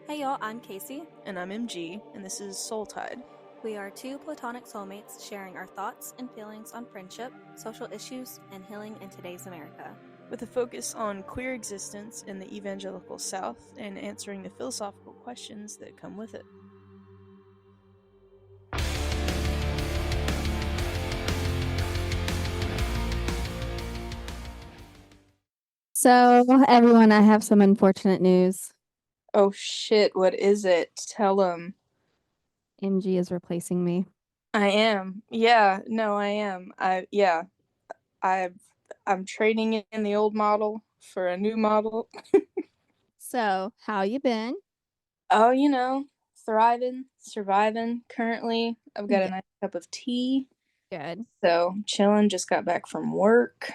Hey y'all, I'm Kasey. And I'm MG, and this is Soul Tide. We are two platonic soulmates sharing our thoughts and feelings on friendship, social issues, and healing in today's America. With a focus on queer existence in the evangelical South and answering the philosophical questions that come with it. So, everyone, I have some unfortunate news. Oh shit, what is it? Tell them. MG is replacing me. I am. Yeah, no, I am. I'm trading in the old model for a new model. So, how you been? Oh, thriving, surviving currently. I've got a nice cup of tea. Good. So, chilling, just got back from work.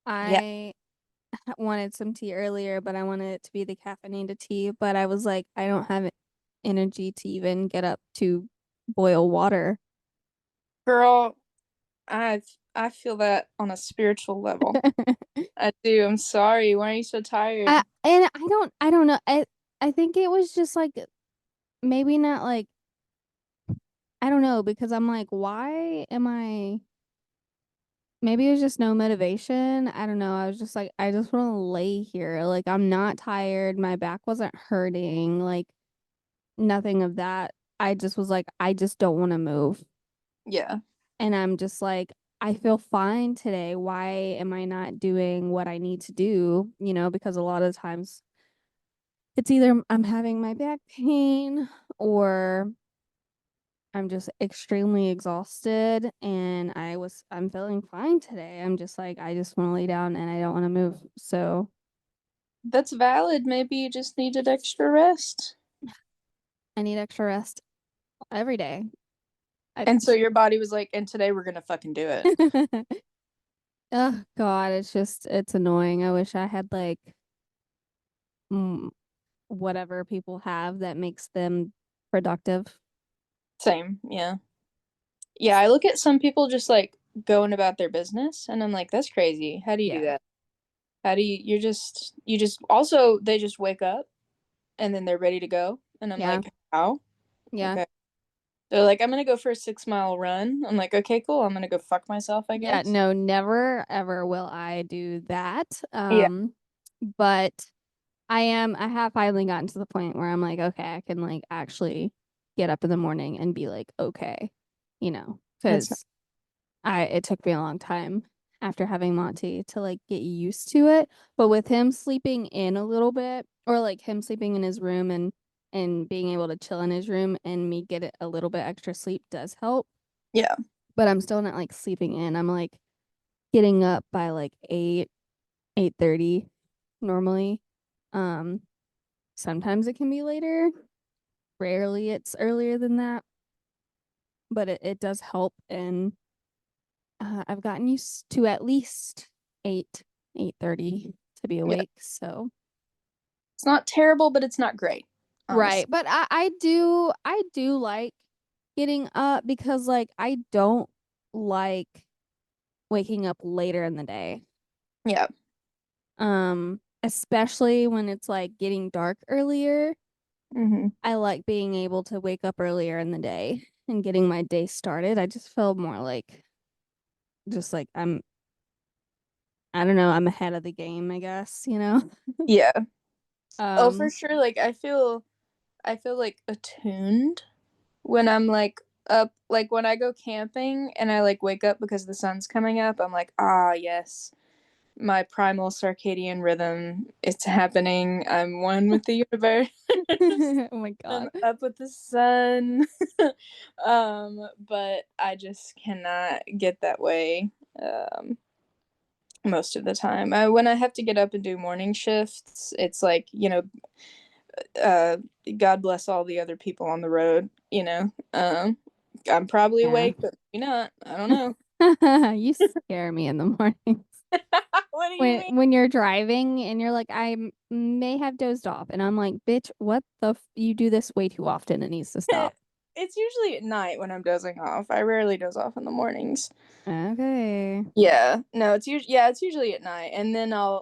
I wanted some tea earlier, but I wanted it to be the caffeinated tea, but I was like, I don't have energy to even get up to boil water. Girl, I feel that on a spiritual level. I do. I'm sorry. Why are you so tired? I don't know. I think it was just like maybe not like I don't know because I'm like, why am I maybe it was just no motivation. I don't know. I was just like, I just want to lay here. Like, I'm not tired. My back wasn't hurting. Like, nothing of that. I just was like, I just don't want to move. Yeah. And I'm just like, I feel fine today. Why am I not doing what I need to do? Because a lot of times it's either I'm having my back pain or I'm just extremely exhausted and I'm feeling fine today. I'm just like I just want to lay down and I don't want to move. So That's valid. Maybe you just needed extra rest. I need extra rest every day. And so your body was like, and today we're gonna fucking do it. Oh God, it's annoying. I wish I had like whatever people have that makes them productive. Same, yeah. Yeah, I look at some people just like going about their business and I'm like, that's crazy. How do you do Yeah. that? How do you just also they just wake up and then they're ready to go. And I'm Yeah. like, how? Yeah. Okay. They're like, I'm gonna go for a 6 mile run. I'm like, okay, cool. I'm gonna go fuck myself, I Yeah, guess. no, never ever will I do that. Yeah. But I have finally gotten to the point where I'm like, okay, I can like actually get up in the morning and be like, okay, That's not, because it took me a long time after having Monty to like get used to it. But with him sleeping in a little bit, or like him sleeping in his room and being able to chill in his room and me get a little bit extra sleep does help. yeah. But I'm still not like sleeping in. I'm like getting up by like 8:30 normally. Um, Sometimes it can be later. Rarely it's earlier than that, but it does help. And I've gotten used to at least 8:30 to be Yeah. awake. So It's not terrible, but it's not great, right, honestly. but I do like getting up because like I don't like waking up later in the day. Yeah. Especially when it's like getting dark earlier. Mm-hmm. I like being able to wake up earlier in the day and getting my day started. I just feel more like just like I don't know, I'm ahead of the game, I guess. Yeah. Oh, for Um, sure. Like I feel like attuned when I'm like up, like when I go camping and I like wake up because the sun's coming up, I'm like, ah, yes, my primal circadian rhythm, it's happening. I'm one with the universe. oh my I'm God. up with the sun. But I just cannot get that way. Most of the time. When I have to get up and do morning shifts, it's like, uh, God bless all the other people on the road. I'm probably Yeah. awake, but maybe not. I don't know. You scare me in the mornings. What do you When mean? when you're driving and you're like, may have dozed off, and I'm like, bitch, what the you do this way too often. It needs to stop. it's usually at night when I'm dozing off. I rarely doze off in the mornings. Okay. Yeah. No, it's usually at night. And then no,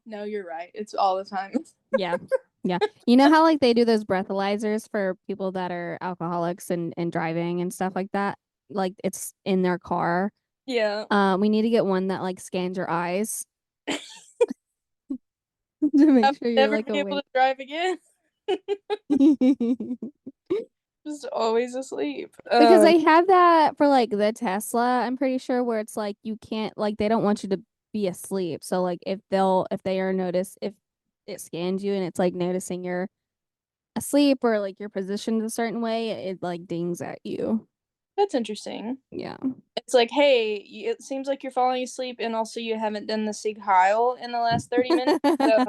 you're right. It's all the time. Yeah. Yeah. You know how like they do those breathalyzers for people that are alcoholics and driving and stuff like that? Like it's in their car. Yeah. We need to get one that like scans your eyes to make I'll sure you're never like be able awake. to drive again. Just always asleep. Because they have that for like the Tesla, I'm pretty sure, where it's like you can't like they don't want you to be asleep. So like if it scans you and it's like noticing you're asleep or like you're positioned a certain way, it like dings at you. That's interesting. Yeah. It's like, hey, it seems like you're falling asleep, and also you haven't done the Sieg Heil in the last 30 minutes. So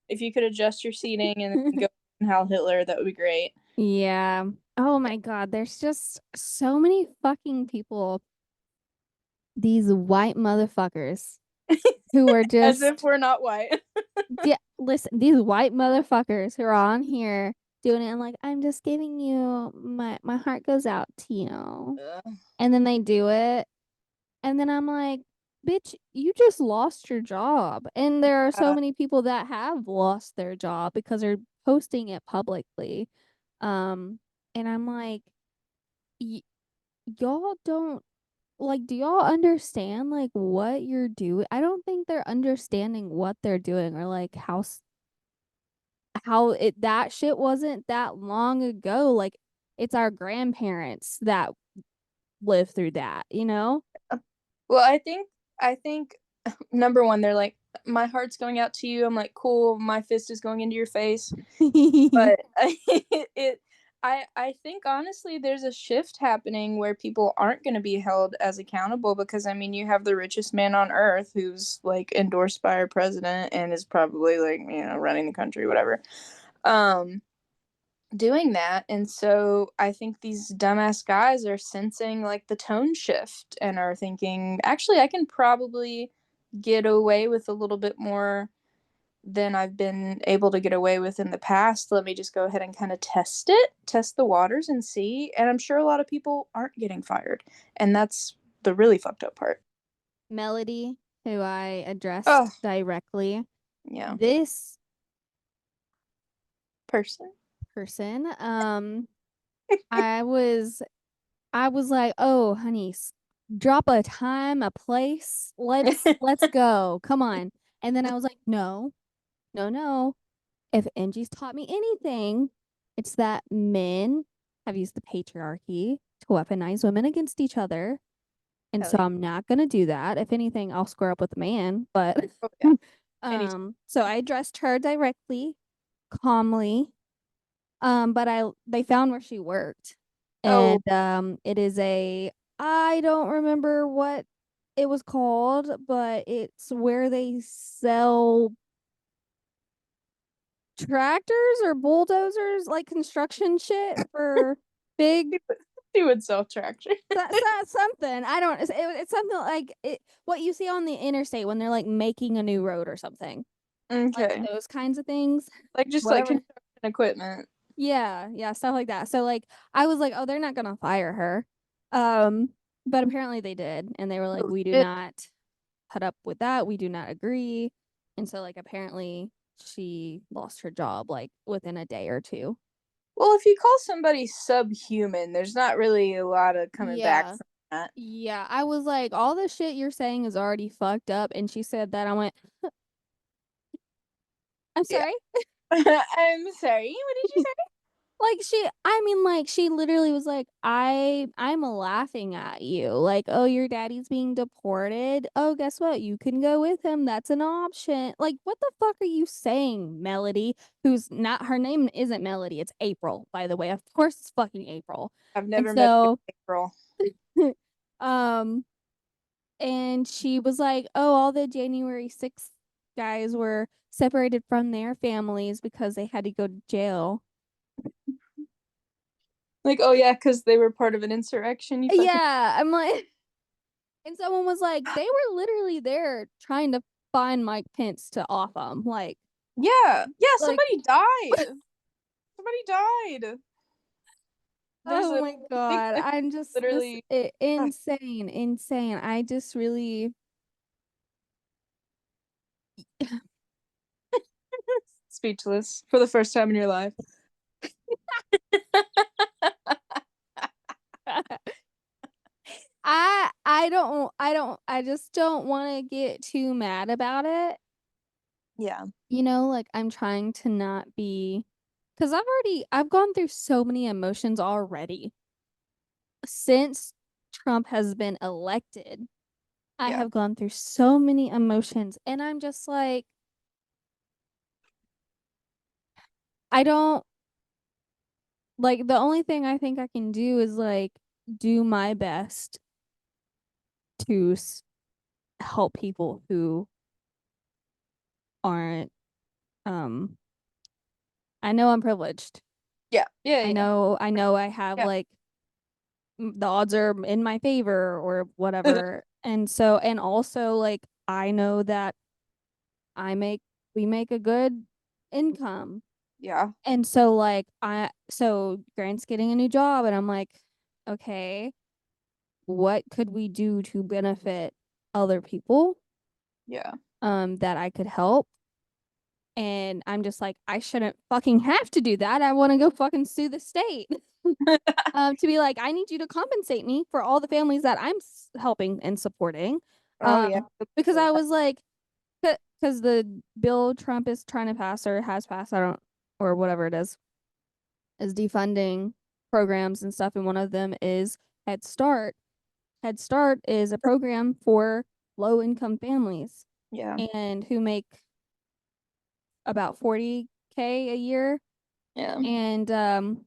if you could adjust your seating and go Heil Hitler, that would be great. Yeah. Oh my God. There's just so many fucking people, these white motherfuckers who are As if just, we're not white. yeah, listen, these white motherfuckers who are on here doing it and like, I'm just giving you my heart goes out to you. And then they do it. And then I'm like, bitch, you just lost your job. And there are so many people that have lost their job because they're posting it publicly. And I'm like, y'all don't like, do y'all understand like what you're doing? I don't think they're understanding what they're doing or like how it that shit wasn't that long ago. Like it's our grandparents that lived through that, you know? Well, I think number one, they're like, my heart's going out to you. I'm like, cool. My fist is going into your face. But I think honestly, there's a shift happening where people aren't going to be held as accountable because I mean, you have the richest man on earth who's like endorsed by our president and is probably like running the country, whatever. Doing that, and so I think these dumbass guys are sensing like the tone shift and are thinking, actually, I can probably get away with a little bit more than I've been able to get away with in the past. Let me just go ahead and kind of test the waters and see. And I'm sure a lot of people aren't getting fired, and that's the really fucked up part. Melody, who I addressed Oh, directly, yeah, this person. I was like, "Oh, honey, drop a time, a place. Let's go. Come on." And then I was like, "No. No, no. If Angie's taught me anything, it's that men have used the patriarchy to weaponize women against each other. And Hell so yeah. I'm not going to do that. If anything, I'll square up with a man, but Oh yeah. Anytime. so I addressed her directly, calmly. But they found where she worked. Oh, And it is I don't remember what it was called, but it's where they sell tractors or bulldozers, like construction shit for big she would self-tractor. that's something. I don't it's something like what you see on the interstate when they're like making a new road or something. Like Okay. those kinds of things. Like just like Whatever. construction equipment. Yeah, yeah, stuff like that. So like I was like, "Oh, they're not going to fire her." But apparently they did, and they were like, Oh "We do shit. not put up with that. We do not agree." And so like apparently she lost her job like within a day or two. Well, if you call somebody subhuman, there's not really a lot of coming back Yeah. from that. Yeah, I was like, all the shit you're saying is already fucked up. And she said that. I went, I'm Yeah. sorry. I'm sorry. What did you say? Like I mean, like she literally was like, I'm laughing at you. Like, oh, your daddy's being deported. Oh, guess what? You can go with him. That's an option. Like, what the fuck are you saying, Melody? Who's not her name isn't Melody, it's April, by the way. Of course it's fucking April. I've And never met a so girl. um and she was like, "Oh, all the January 6th guys were separated from their families because they had to go to jail." Like, oh yeah, because they were part of an insurrection. You fucking Yeah, I'm like, and someone was like, "They were literally there trying to find Mike Pence to off them." yeah, yeah. Like, Somebody died. Somebody died. Oh my god, I'm just literally insane. I just really speechless for the first time in your life. I just don't want to get too mad about it. Yeah. You know, like I'm trying to not be, because I've gone through so many emotions already since Trump has been elected. I Yeah. have gone through so many emotions, and I'm just like, I don't like, the only thing I think I can do is like do my best to help people who aren't I know I'm privileged. Yeah. Yeah. I Yeah. know I have Yeah. like the odds are in my favor or whatever. And so, and also like I know that we make a good income. Yeah. And so like so Grant's getting a new job and I'm like, okay, what could we do to benefit other people Yeah. that I could help? And I'm just like, I shouldn't fucking have to do that. I want to go fucking sue the state. To be like, I need you to compensate me for all the families that I'm helping and supporting. Oh yeah. Because I was like, because the bill Trump is trying to pass or has passed, I don't, or whatever it is defunding programs and stuff. And one of them is Head Start. Head Start is a program for low income families Yeah. and who make about 40K a year. Yeah. And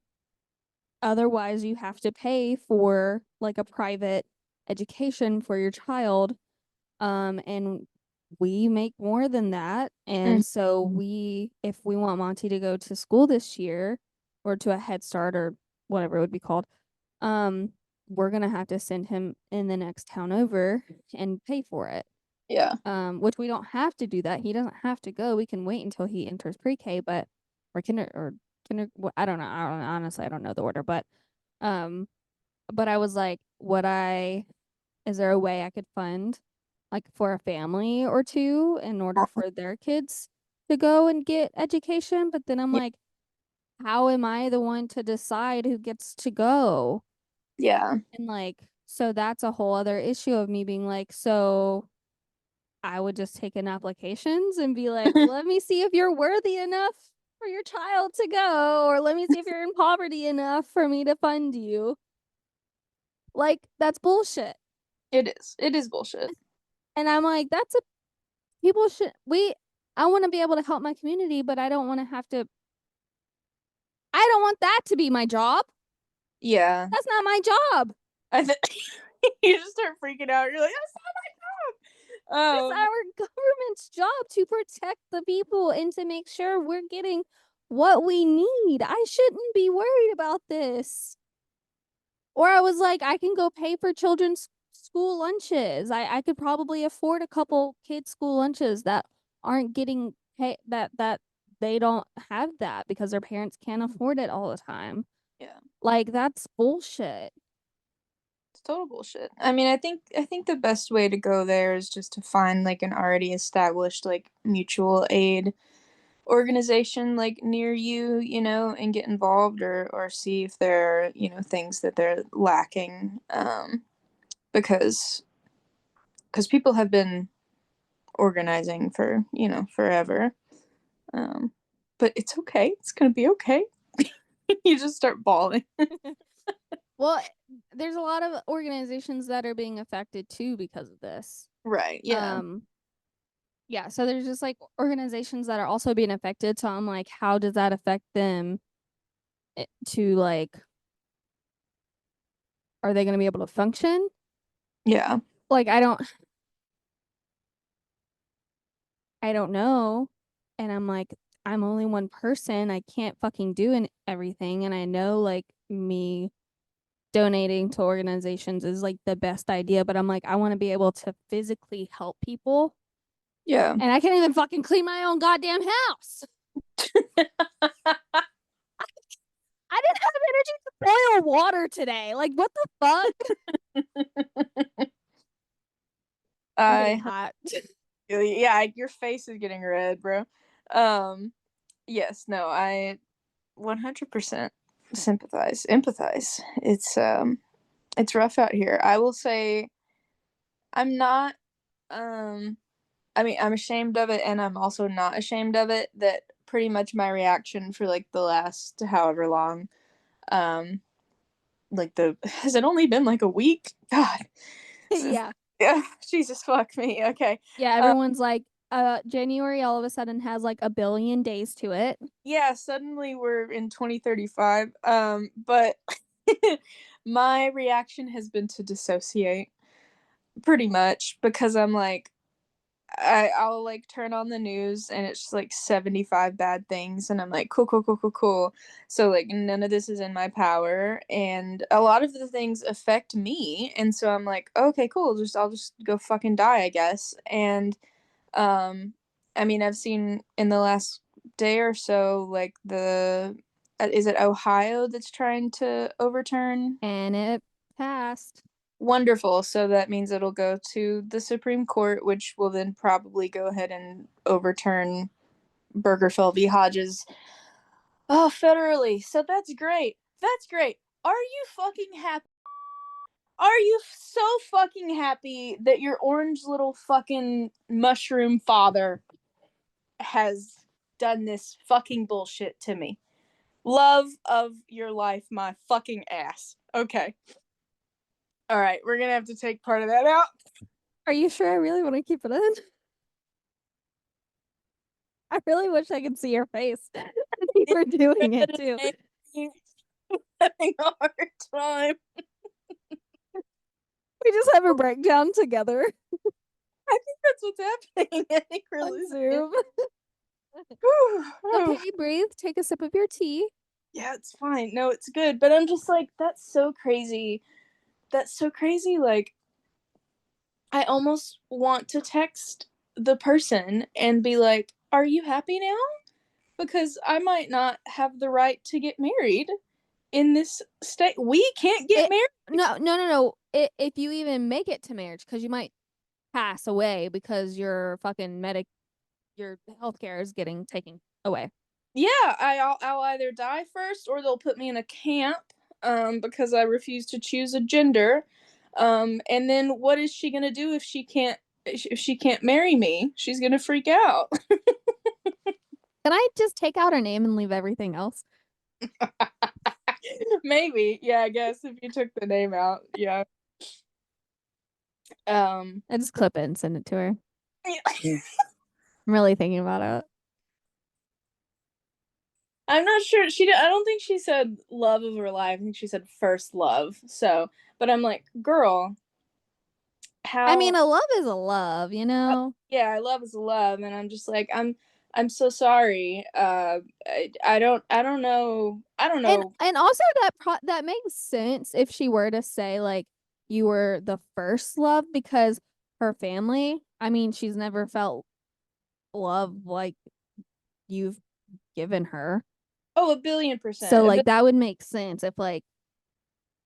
otherwise you have to pay for like a private education for your child. And we make more than that. And so if we want Monty to go to school this year or to a Head Start or whatever it would be called, um, we're gonna have to send him in the next town over and pay for it. Yeah. Which we don't have to do that. He doesn't have to go. We can wait until he enters pre-K, but or kinder. I don't know. Honestly, I don't know the order, um, but I was like, is there a way I could fund like for a family or two in order for their kids to go and get education? But then I'm like, how am I the one to decide who gets to go? Yeah. And like, so that's a whole other issue of me being like, so I would just take in applications and be like, let me see if you're worthy enough for your child to go, or let me see if you're in poverty enough for me to fund you. Like, that's bullshit. It is. It is bullshit. And I'm like, I want to be able to help my community, but I don't want that to be my job. Yeah. That's not my job. You just start freaking out. You're like, that's not my job. It's our government's job to protect the people and to make sure we're getting what we need. I shouldn't be worried about this. Or I was like, I can go pay for children's school lunches. I could probably afford a couple kids' school lunches that aren't getting paid, that they don't have that because their parents can't afford it all the time. Yeah. Like, that's bullshit. It's total bullshit. I mean, I think the best way to go there is just to find like an already established like mutual aid organization like near you, you know, and get involved or see if there are, you know, things that they're lacking because people have been organizing for, you know, forever. But it's okay. It's going to be okay. You just start bawling. Well, there's a lot of organizations that are being affected too because of this. Right. Yeah. Yeah, so there's just like organizations that are also being affected. So I'm like, how does that affect them to like, are they going to be able to function? Yeah. Like, I don't know. And I'm like, I'm only one person. I can't fucking do everything. And I know like me donating to organizations is like the best idea, but I'm like, I want to be able to physically help people. Yeah. And I can't even fucking clean my own goddamn house. I didn't have energy to boil water today. Like, what the fuck? I'm getting hot. Yeah, your face is getting red, bro. Yes, no, I 100% empathize. It's rough out here. I will say I'm not I mean, I'm ashamed of it and I'm also not ashamed of it that pretty much my reaction for like the last however long like has it only been like a week? God. Yeah. Yeah, Jesus fuck me. Okay. Yeah, everyone's like, January all of a sudden has like 1 billion days to it. Yeah, suddenly we're in 2035. But my reaction has been to dissociate pretty much because I'm like I'll like turn on the news and it's just like 75 bad things and I'm like cool. So like none of this is in my power and a lot of the things affect me and so I'm like okay cool I'll just go fucking die I guess. And I mean I've seen in the last day or so like the is it Ohio that's trying to overturn? And it passed. Wonderful. So that means it'll go to the Supreme Court, which will then probably go ahead and overturn Burgerfell v. Hodges. Oh, federally. So that's great. That's great. Are you fucking happy? Are you so fucking happy that your orange little fucking mushroom father has done this fucking bullshit to me? Love of your life, my fucking ass. Okay. All right, we're gonna have to take part of that out. Are you sure I really want to keep it in? I really wish I could see your face. You were doing it too. Having a hard time. We just have a breakdown together I think that's what's happening. I think we're on losing Zoom. it. Okay, breathe. Take a sip of your tea. Yeah, it's fine. No, it's good. But I'm just like, that's so crazy. That's so crazy. Like, I almost want to text the person and be like, are you happy now? Because I might not have the right to get married in this state. We can't get married. No. If you even make it to marriage, because you might pass away because your fucking your healthcare is getting taken away. Yeah, I'll either die first or they'll put me in a camp because I refuse to choose a gender. And then what is she gonna do if she can't marry me? She's gonna freak out. Can I just take out her name and leave everything else? Maybe. Yeah, I guess if you took the name out. Yeah. I just clip it and send it to her. Yeah. I'm really thinking about it. I'm not sure. I don't think she said love of her life. I think she said first love. So, but I'm like, girl, I mean, how a love is a love, you know? yeah, love is love and I'm just like I'm so sorry. I don't know. And also that makes sense if she were to say like you were the first love because her family, I mean, she's never felt love like you've given her. Oh, 1,000,000,000. So like that would make sense if like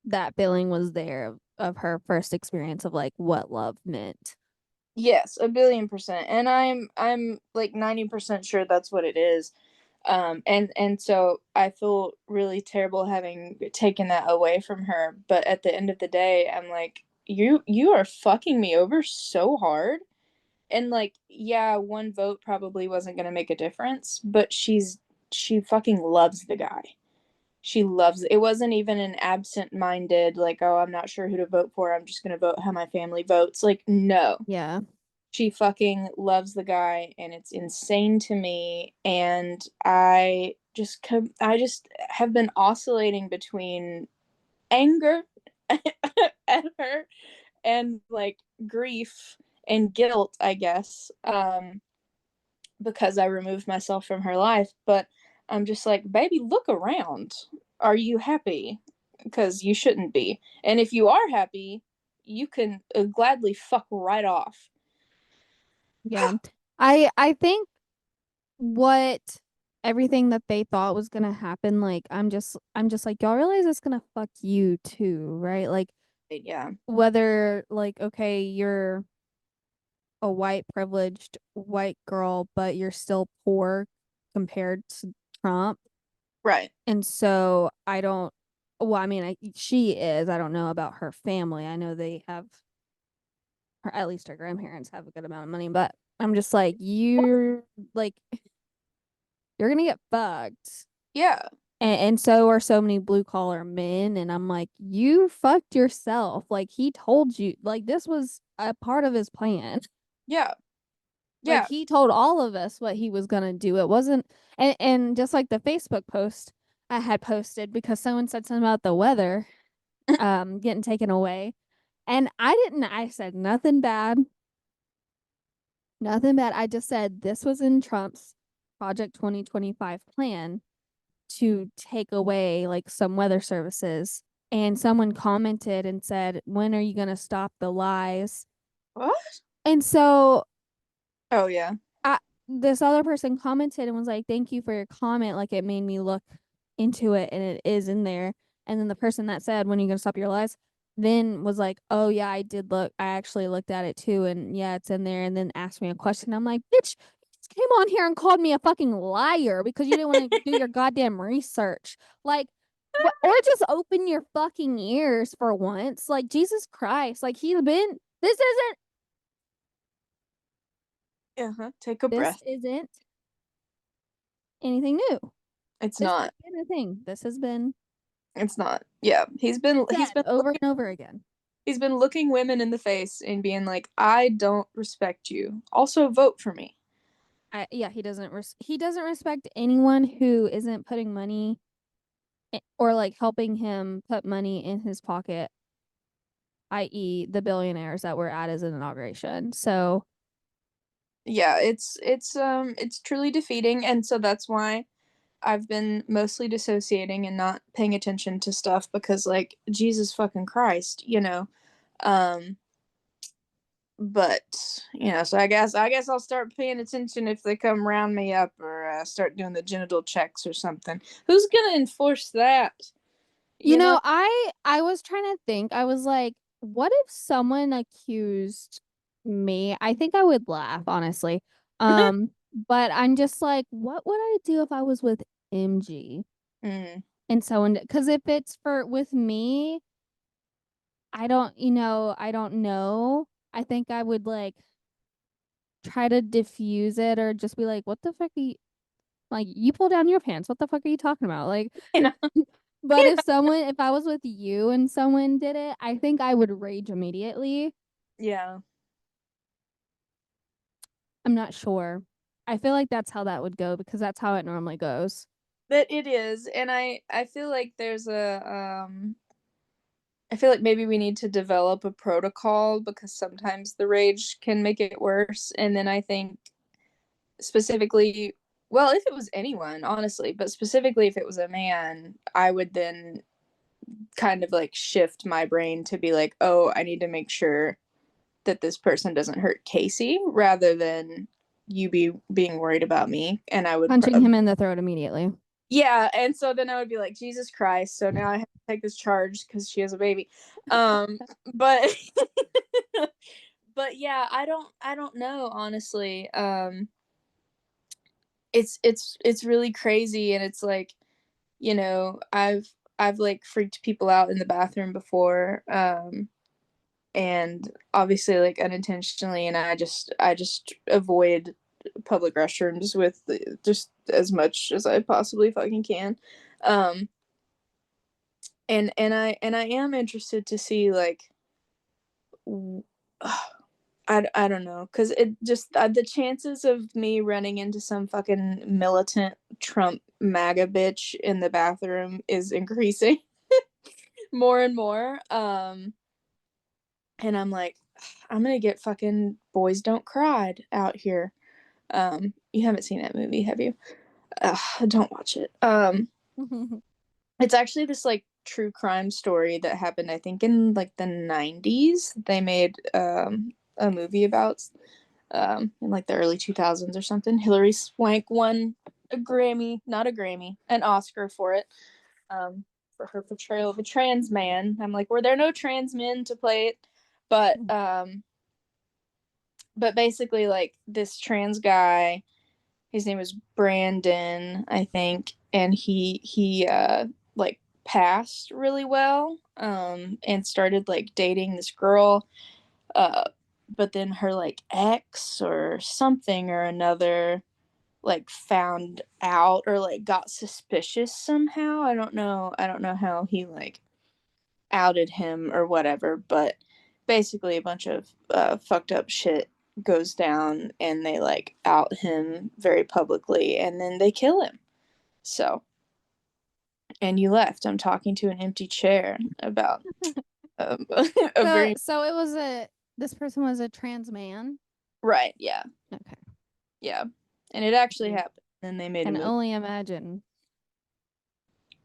that feeling was there of her first experience of like what love meant. Yes, 1,000,000,000%. And I'm like 90% sure that's what it is. And so I feel really terrible having taken that away from her, but at the end of the day, I'm like you are fucking me over so hard. And like yeah, one vote probably wasn't going to make a difference, but she fucking loves the guy. She loves it. It wasn't even an absent-minded like oh, I'm not sure who to vote for. I'm just going to vote how my family votes. Like no. Yeah. She fucking loves the guy and it's insane to me and I just have been oscillating between anger at her and like grief and guilt I guess because I removed myself from her life but I'm just like baby look around, are you happy? Because you shouldn't be, and if you are happy you can gladly fuck right off. Yeah. I think what everything that they thought was gonna happen, like I'm just like, y'all realize it's gonna fuck you too, right? Like Yeah. whether like, okay, you're a white privileged white girl, but you're still poor compared to Trump. Right. And so I don't, well, I mean, she is. I don't know about her family. I know they have, or at least her grandparents have a good amount of money, but I'm just like, like, you're gonna get fucked. Yeah. And so are so many blue collar men. And I'm like, you fucked yourself. Like, he told you, like, this was a part of his plan. Yeah. Like, Yeah. he told all of us what he was gonna do. It wasn't, and just like the Facebook post I had posted because someone said something about the weather getting taken away. And I said nothing bad. Nothing bad. I just said this was in Trump's Project 2025 plan to take away like some weather services. And someone commented and said, "When are you going to stop the lies?" What? And so Oh yeah. I, this other person commented and was like, "Thank you for your comment. Like, it made me look into it and it is in there." And then the person that said, "When are you going to stop your lies?" then was like, "Oh yeah, I did look. I actually looked at it too. And yeah, it's in there." And then asked me a question. I'm like, "Bitch, you just came on here and called me a fucking liar because you didn't want to do your goddamn research. Like, what, or just open your fucking ears for once. Like, Jesus Christ. Like, Uh-huh. Take a this breath. isn't anything new. It's This has not. been a thing. This has been It's not. Yeah. He's been said over looking, and over again." he's been looking women in the face and being like, "I don't respect you. Also vote for me." Yeah, he doesn't respect anyone who isn't putting money or like helping him put money in his pocket, i.e., the billionaires that were at his inauguration. So Yeah, it's truly defeating, and so that's why I've been mostly dissociating and not paying attention to stuff because like Jesus fucking Christ, you know. Um but so I guess I'll start paying attention if they come round me up or start doing the genital checks or something. Who's gonna enforce that? you You know? know, I was trying to think. I was like, what if someone accused me? I think I would laugh, honestly. But I'm just like, what would I do if I was with MG Mm. and someone? Because if it's for with me, I don't know. I think I would like try to diffuse it or just be like, what the fuck are you like, you pull down your pants. What the fuck are you talking about? Like, You know? but if I was with you and someone did it, I think I would rage immediately. Yeah. I'm not sure. I feel like that's how that would go because that's how it normally goes. That it is. And I feel like there's I feel like maybe we need to develop a protocol because sometimes the rage can make it worse. And then I think specifically, well, if it was anyone, honestly, but specifically if it was a man, I would then kind of like shift my brain to be like, oh, I need to make sure that this person doesn't hurt Kasey rather than you being worried about me. And I would Punching him in the throat immediately. yeah, and so then I would be like, Jesus Christ, so now I have to take this charge because she has a baby. But but yeah, I don't know, honestly. It's really crazy, and it's like, I've like freaked people out in the bathroom before, and obviously like unintentionally, and I just avoid public restrooms with just as much as I possibly fucking can. Um and I am interested to see like I don't know because it just the chances of me running into some fucking militant Trump MAGA bitch in the bathroom is increasing more and more. And I'm like, I'm gonna get fucking boys don't cry out here. You haven't seen that movie, have you? Don't watch it. It's actually this like true crime story that happened, I think, in like the 90s. They made a movie about in like the early 2000s or something. Hilary Swank won a Grammy, not a Grammy, an Oscar for it, for her portrayal of a trans man. I'm like, were there no trans men to play it? But basically, like, this trans guy, his name was Brandon, I think, and he like passed really well, and started like dating this girl, but then her like ex or something or another like found out or like got suspicious somehow. I don't know how he like outed him or whatever, but basically a bunch of fucked up shit goes down and they like out him very publicly and then they kill him. So, and you left. I'm talking to an empty chair about a very So it was this person was a trans man. right, yeah, Okay. yeah, and it actually happened. And they made a Can movie. only imagine.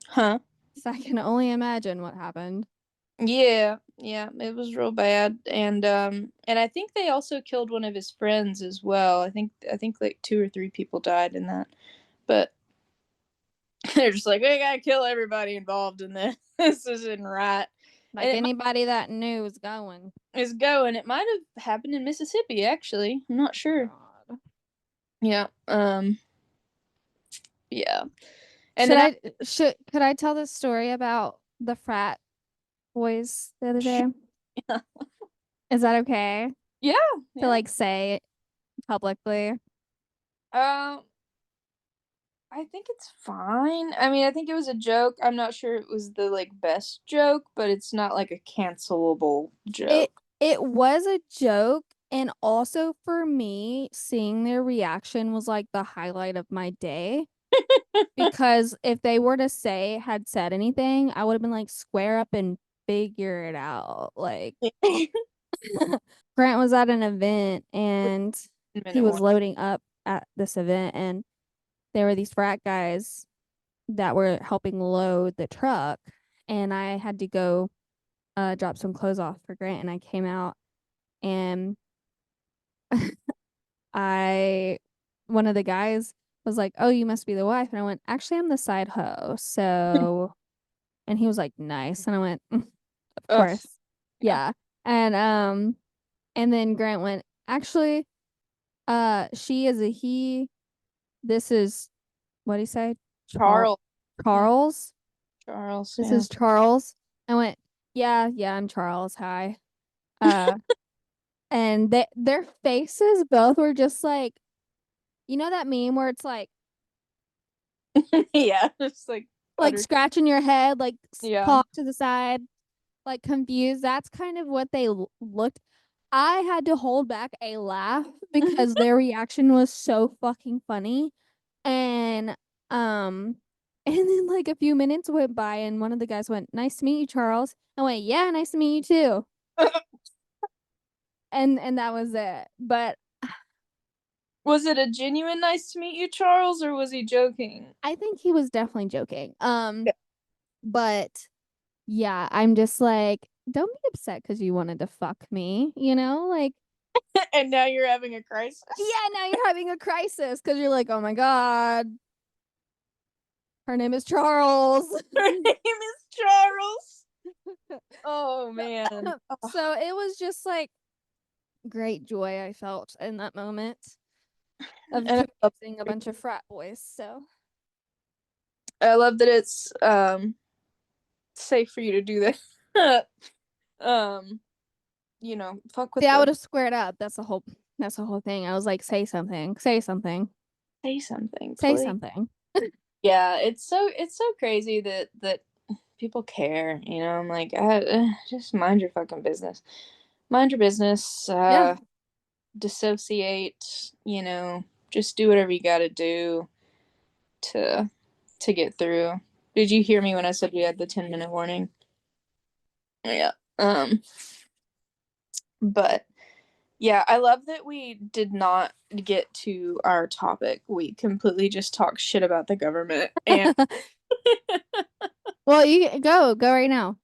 Huh? So I can only imagine what happened. Yeah, it was real bad, and I think they also killed one of his friends as well. I think like 2 or 3 people died in that, but they're just like, we gotta kill everybody involved in this. This isn't right. Like And anybody that knew was going. it might have happened in Mississippi, actually. I'm not sure. God. Yeah. Yeah. And Could I tell this story about the frat boys the other day? Yeah. Is that okay? Yeah. To like say it publicly? I think it's fine. I mean, I think it was a joke. I'm not sure it was the like best joke, but it's not like a cancelable joke. It was a joke, and also for me, seeing their reaction was like the highlight of my day. Because if they were to had said anything, I would have been like, square up and figure it out. Like Grant was at an event and he was loading up at this event, and there were these frat guys that were helping load the truck, and I had to go drop some clothes off for Grant, and I came out and one of the guys was like, "Oh, you must be the wife," and I went, "Actually, I'm the side hoe." So, and he was like, "Nice," and I went, "Of course, yeah." And then Grant went, "Actually, she is a he. This is what did he say? Charles. Charles. Charles. This Yeah. is Charles." I went, "Yeah, I'm Charles. Hi." Uh, and their faces both were just like, you know that meme where it's like Yeah, it's like scratching your head, like yeah. off to the side, like confused. That's kind of what they looked. I had to hold back a laugh because their reaction was so fucking funny. And um and then like a few minutes went by and one of the guys went, "Nice to meet you, Charles." I went, "Yeah, nice to meet you too." And that was it. But was it a genuine nice to meet you, Charles, or was he joking? I think he was definitely joking. Yeah. But yeah, I'm just like, don't be upset because you wanted to fuck me, you know? Like, And now you're having a crisis. yeah, now you're having a crisis because you're like, oh my God, her name is Charles. Her name is Charles. Oh man. So it was just like great joy I felt in that moment of confusing a bunch of frat boys. So I love that it's safe for you to do that. You know, fuck with I would have squared up. That's the whole thing. I was like, say something. Say something. say something. Say please. something. Yeah, it's so crazy that people care, you know. I'm like, just mind your fucking business. Mind your business. Yeah. Dissociate, you know, just do whatever you got to do to get through. Did you hear me when I said we had the 10-minute warning? Yeah. But yeah, I love that we did not get to our topic. We completely just talked shit about the government. And well, you go right now.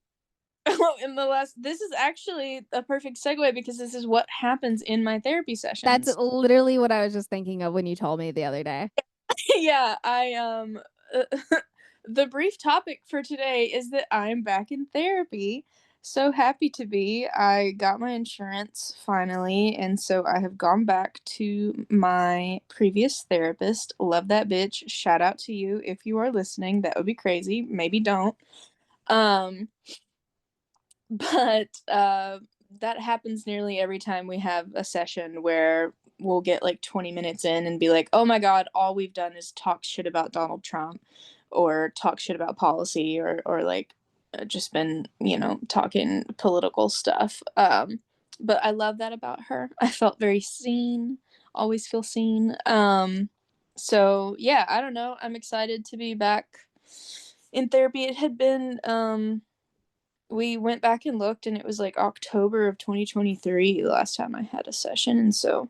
This is actually a perfect segue because this is what happens in my therapy sessions. That's literally what I was just thinking of when you told me the other day. Yeah, the brief topic for today is that I'm back in therapy. So happy to be. I got my insurance finally, and so I have gone back to my previous therapist. Love that bitch. Shout out to you if you are listening. That would be crazy. Maybe don't. Um, but that happens nearly every time we have a session where we'll get like 20 minutes in and be like, oh my God, all we've done is talk shit about Donald Trump or talk shit about policy or like just been, talking political stuff. But I love that about her. I felt very seen, always feel seen. So yeah, I don't know. I'm excited to be back in therapy. It had been, we went back and looked and it was like October of 2023 the last time I had a session, and so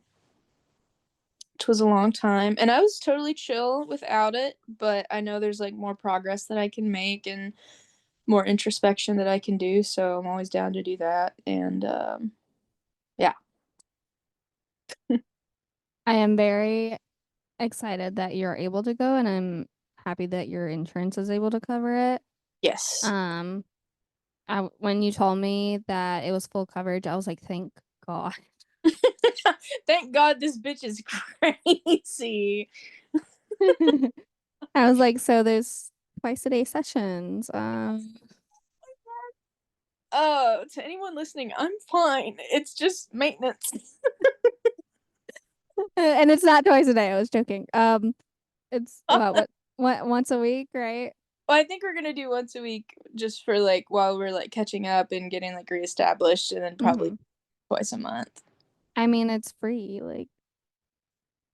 it was a long time, and I was totally chill without it, but I know there's like more progress that I can make and more introspection that I can do, so I'm always down to do that. And yeah. I am very excited that you're able to go, and I'm happy that your insurance is able to cover it. Yes. When you told me that it was full coverage, I was like, thank God. Thank God this bitch is crazy. I was like, so there's twice a day sessions. Oh, to anyone listening, I'm fine. It's just maintenance. And it's not twice a day. I was joking. It's what once a week, right? Well, I think we're gonna do once a week just for like while we're like catching up and getting like reestablished, and then probably twice a month. I mean, it's free. Like,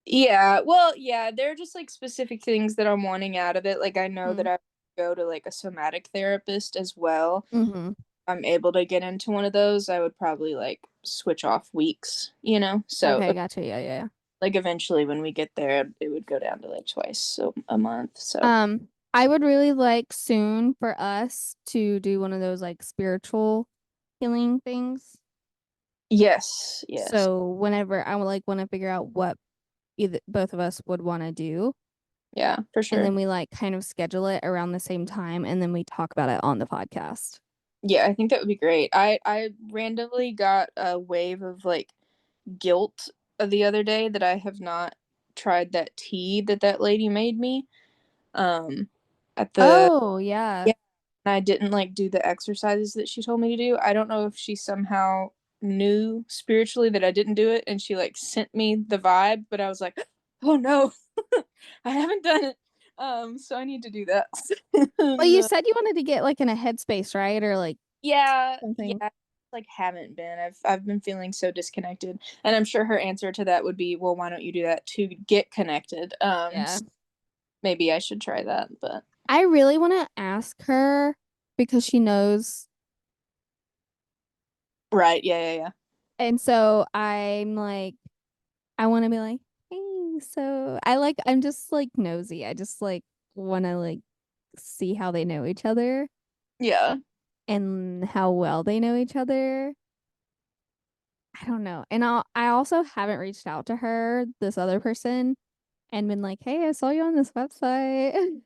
yeah, well, yeah, there are just like specific things that I'm wanting out of it. Like I know that I go to like a somatic therapist as well. I'm able to get into one of those, I would probably like switch off weeks, so okay, gotcha. Yeah. like eventually when we get there it would go down to like twice a month. So I would really like soon for us to do one of those like spiritual healing things. yes. So whenever I would like want to figure out what either both of us would want to do, yeah, for sure. and then we like kind of schedule it around the same time, and then we talk about it on the podcast. Yeah, I think that would be great. I randomly got a wave of like guilt the other day that I have not tried that tea that lady made me at the Yeah. and I didn't like do the exercises that she told me to do. I don't know if she somehow knew spiritually that I didn't do it and she like sent me the vibe, but I was like, oh no, I haven't done it. So I need to do that. Well, you said you wanted to get like in a headspace, right? Or like something. Yeah, like haven't been. I've been feeling so disconnected, and I'm sure her answer to that would be, well, why don't you do that to get connected? Yeah. So maybe I should try that, but I really want to ask her because she knows. right, yeah. And so I'm like, I want to be like, hey, so I'm just like nosy. I just like want to like see how they know each other Yeah. and how well they know each other. I don't know. And I also haven't reached out to her, this other person, and been like, hey, I saw you on this website.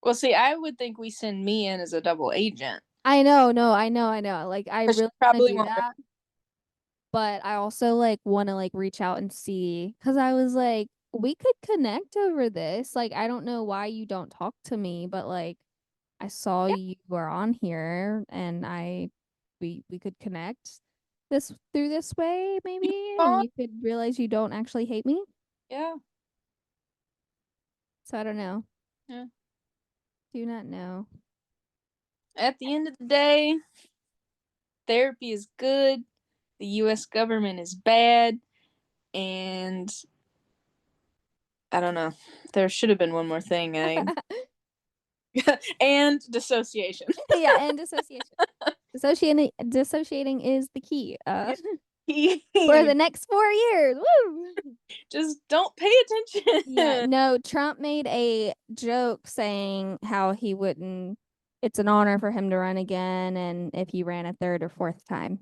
Well, see, I would think we send me in as a double agent. I know, no, I know. Like I really want to do won't. that. But I also like want to like reach out and see because I was like, we could connect over this. Like, I don't know why you don't talk to me, but like I saw Yeah. you were on here and we could connect this through this way maybe, and you could realize you don't actually hate me. Yeah. So I don't know. Yeah. Do not know. At the end of the day, therapy is good. The U.S. government is bad, and I don't know. There should have been one more thing. And dissociation. Yeah, and dissociation. Dissociating is the key. For the next 4 years. Woo! Just don't pay attention. Yeah, no, Trump made a joke saying how he wouldn't, it's an honor for him to run again, and if he ran a third or fourth time.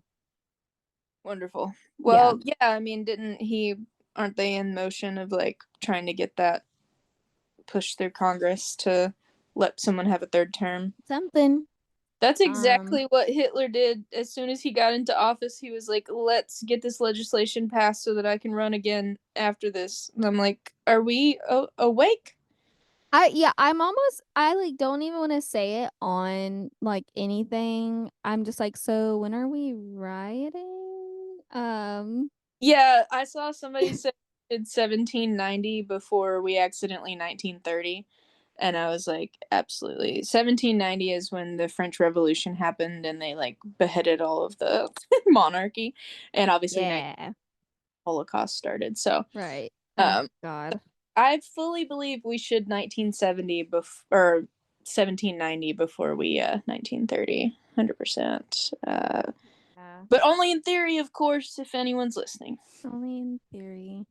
Wonderful. Well, yeah, I mean, aren't they in motion of like trying to get that pushed through Congress to let someone have a third term. Something. That's exactly what Hitler did. As soon as he got into office, he was like, let's get this legislation passed so that I can run again after this. And I'm like, are we awake? I like don't even want to say it on like anything. I'm just like, so when are we rioting? Yeah, I saw somebody say it's 1790 before we accidentally 1930. And I was like, absolutely. 1790 is when the French Revolution happened and they like beheaded all of the monarchy. And obviously yeah. Holocaust started. So Right. Oh um God. I fully believe we should 1970 or 1790 before we 1930. 100%. Yeah. But only in theory, of course, if anyone's listening. Only in theory.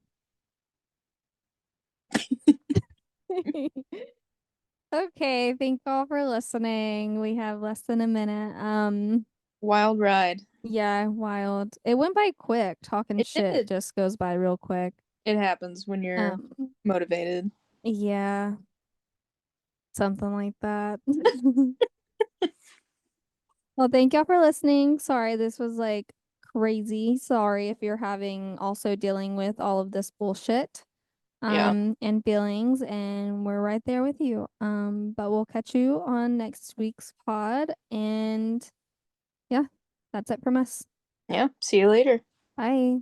Okay, thank y'all for listening. We have less than a minute. Wild ride. Yeah, wild. It went by quick. Talking It shit did. just goes by real quick. It happens when you're motivated. Yeah. Something like that. Well, thank y'all for listening. Sorry, this was like crazy. Sorry if you're having also dealing with all of this bullshit. Yeah. And feelings, and we're right there with you. But we'll catch you on next week's pod, and yeah, that's it from us. Yeah. See you later. Bye.